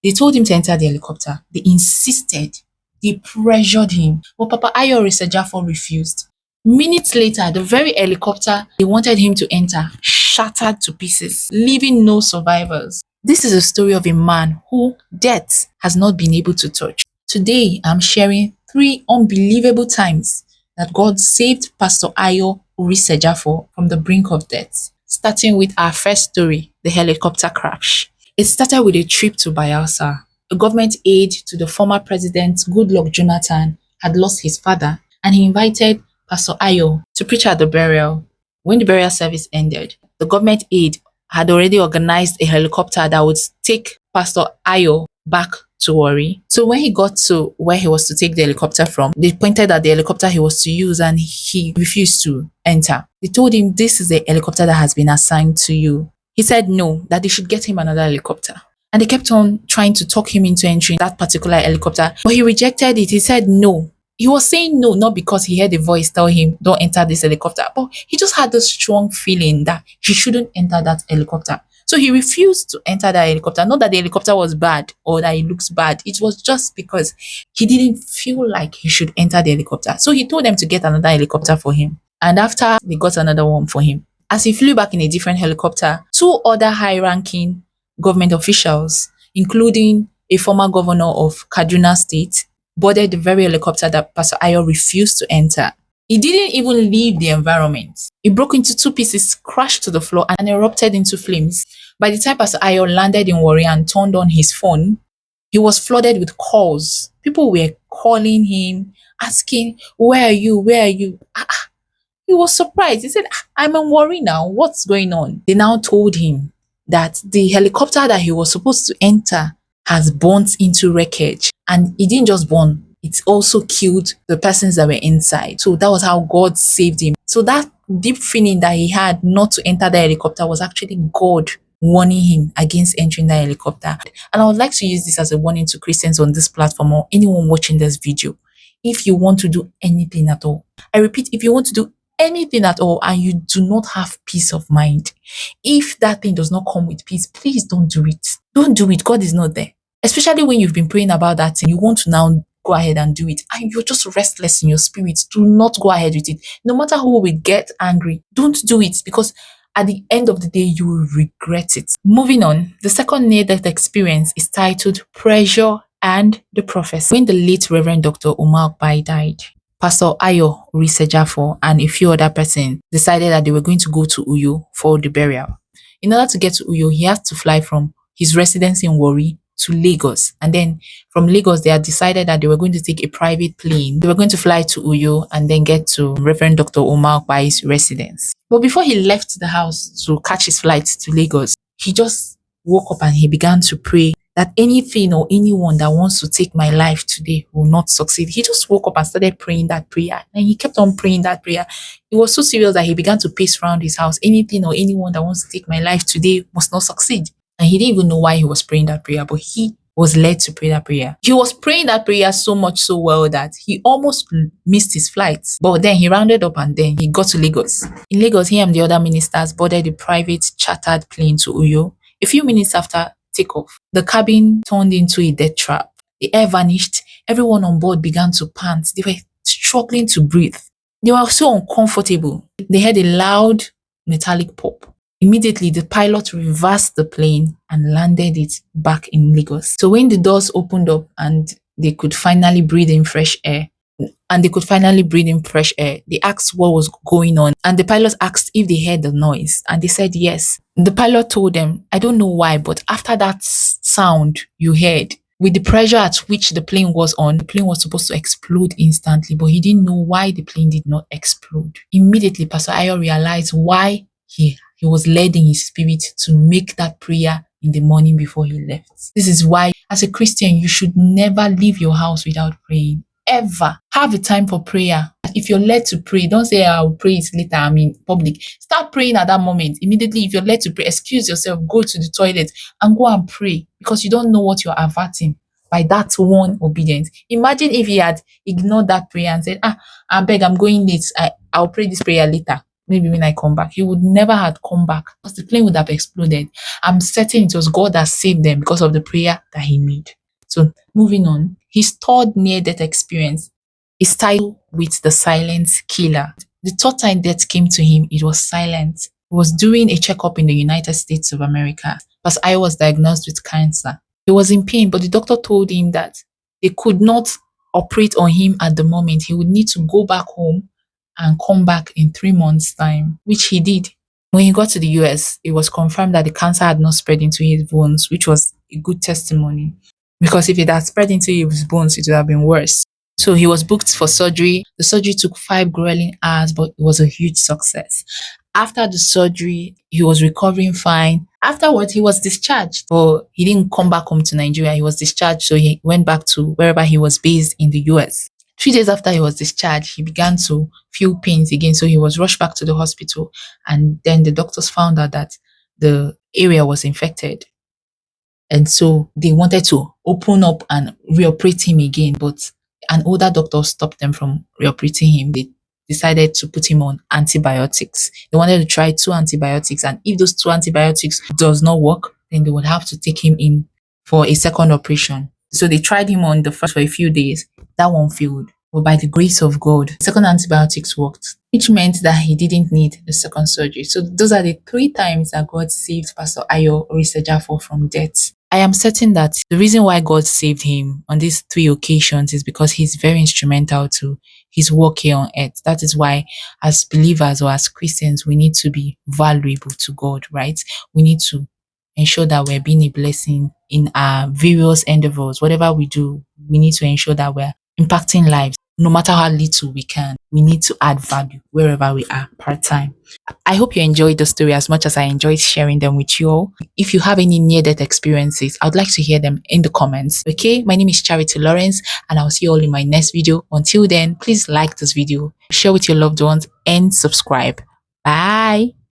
They told him to enter the helicopter. They insisted. They pressured him. But Papa Ayo Oritsejafor refused. Minutes later, the very helicopter they wanted him to enter shattered to pieces, leaving no survivors. This is a story of a man who death has not been able to touch. Today, I'm sharing 3 unbelievable times that God saved Pastor Ayo Oritsejafor from the brink of death. Starting with our first story, the helicopter crash. It started with a trip to Bayelsa. A government aide to the former president Goodluck Jonathan had lost his father, and he invited Pastor Ayo to preach at the burial. When the burial service ended, the government aide had already organized a helicopter that would take Pastor Ayo back to Warri. So when he got to where he was to take the helicopter from, they pointed at the helicopter he was to use and he refused to enter. They told him, "This is the helicopter that has been assigned to you." He said no, that they should get him another helicopter. And they kept on trying to talk him into entering that particular helicopter, but he rejected it. He said no. He was saying no, not because he heard a voice tell him, "Don't enter this helicopter," but he just had this strong feeling that he shouldn't enter that helicopter. So he refused to enter that helicopter. Not that the helicopter was bad or that it looks bad. It was just because he didn't feel like he should enter the helicopter. So he told them to get another helicopter for him. And after they got another one for him, as he flew back in a different helicopter, 2 other high-ranking government officials, including a former governor of Kaduna State, boarded the very helicopter that Pastor Ayo refused to enter. He didn't even leave the environment. It broke into 2 pieces, crashed to the floor, and erupted into flames. By the time Pastor Ayo landed in Warri and turned on his phone, he was flooded with calls. People were calling him, asking, "Where are you? Where are you?" He was surprised. He said, "I'm in Warri now. What's going on?" They now told him that the helicopter that he was supposed to enter has burnt into wreckage. And it didn't just burn, it also killed the persons that were inside. So that was how God saved him. So that deep feeling that he had not to enter the helicopter was actually God warning him against entering that helicopter. And I would like to use this as a warning to Christians on this platform or anyone watching this video. If you want to do anything at all, I repeat, if you want to do anything at all and you do not have peace of mind, if that thing does not come with peace, please don't do it. Don't do it. God is not there. Especially when you've been praying about that thing, you want to now go ahead and do it and you're just restless in your spirit. Do not go ahead with it. No matter who will get angry, don't do it, because at the end of the day, you will regret it. Moving on, the second near-death experience is titled Pressure and the Prophecy. When the late Reverend Dr. Umar Okpai died, Pastor Ayo Oritsejafor and a few other persons decided that they were going to go to Uyo for the burial. In order to get to Uyo, he had to fly from his residence in Warri to Lagos. And then from Lagos, they had decided that they were going to take a private plane. They were going to fly to Uyo and then get to Reverend Dr. Umar Okpai's residence. But before he left the house to catch his flight to Lagos, he just woke up and he began to pray that anything or anyone that wants to take my life today will not succeed. He just woke up and started praying that prayer. And he kept on praying that prayer. It was so serious that he began to pace around his house. Anything or anyone that wants to take my life today must not succeed. And he didn't even know why he was praying that prayer, but he was led to pray that prayer. He was praying that prayer so much, so well that he almost missed his flight. But then he rounded up and then he got to Lagos. In Lagos, he and the other ministers boarded a private chartered plane to Uyo. A few minutes after takeoff, the cabin turned into a death trap. The air vanished. Everyone on board began to pant. They were struggling to breathe. They were so uncomfortable. They heard a loud metallic pop. Immediately, the pilot reversed the plane and landed it back in Lagos. So when the doors opened up and they could finally breathe in fresh air, they asked what was going on. And the pilot asked if they heard the noise. And they said yes. The pilot told them, "I don't know why, but after that sound you heard, with the pressure at which the plane was on, the plane was supposed to explode instantly, but he didn't know why the plane did not explode." Immediately, Pastor Ayo realized why he was led in his spirit to make that prayer in the morning before he left. This is why, as a Christian, you should never leave your house without praying. Ever. Have a time for prayer. If you're led to pray, don't say, "I'll pray it later, I'm in public." Start praying at that moment. Immediately, if you're led to pray, excuse yourself, go to the toilet and go and pray, because you don't know what you're averting by that one obedience. Imagine if he had ignored that prayer and said, "I beg, I'm going late. I'll pray this prayer later." maybe when I come back. He would never have come back because the plane would have exploded. I'm certain it was God that saved them because of the prayer that he made. So moving on, his third near-death experience is titled with the silent killer. The third time death came to him, it was silent. He was doing a checkup in the United States of America. Pastor Ayo was diagnosed with cancer. He was in pain, but the doctor told him that they could not operate on him at the moment. He would need to go back home and come back in 3 months' time, which he did. When he got to the US, it was confirmed that the cancer had not spread into his bones, which was a good testimony. Because if it had spread into his bones, it would have been worse. So he was booked for surgery. The surgery took 5 grueling hours, but it was a huge success. After the surgery, he was recovering fine. Afterwards, he was discharged, but he didn't come back home to Nigeria. He was discharged, so he went back to wherever he was based in the US. 3 days after he was discharged, he began to feel pains again, so he was rushed back to the hospital. And then the doctors found out that the area was infected. And so they wanted to open up and reoperate him again, but an older doctor stopped them from reoperating him. They decided to put him on antibiotics. They wanted to try 2 antibiotics, and if those 2 antibiotics does not work, then they would have to take him in for a second operation. So they tried him on the first for a few days. That one failed. But by the grace of God, the second antibiotics worked, which meant that he didn't need the second surgery. So those are the 3 times that God saved Pastor Ayo Oritsejafor from death. I am certain that the reason why God saved him on these 3 occasions is because he's very instrumental to his work here on earth. That is why, as believers or as Christians, we need to be valuable to God, right? We need to ensure that we're being a blessing in our various endeavors. Whatever we do, we need to ensure that we're impacting lives. No matter how little we can, we need to add value wherever we are part time. I hope you enjoyed the story as much as I enjoyed sharing them with you all. If you have any near-death experiences, I'd like to hear them in the comments. Okay, my name is Charity Lawrence, and I'll see you all in my next video. Until then, please like this video, share with your loved ones, and subscribe. Bye.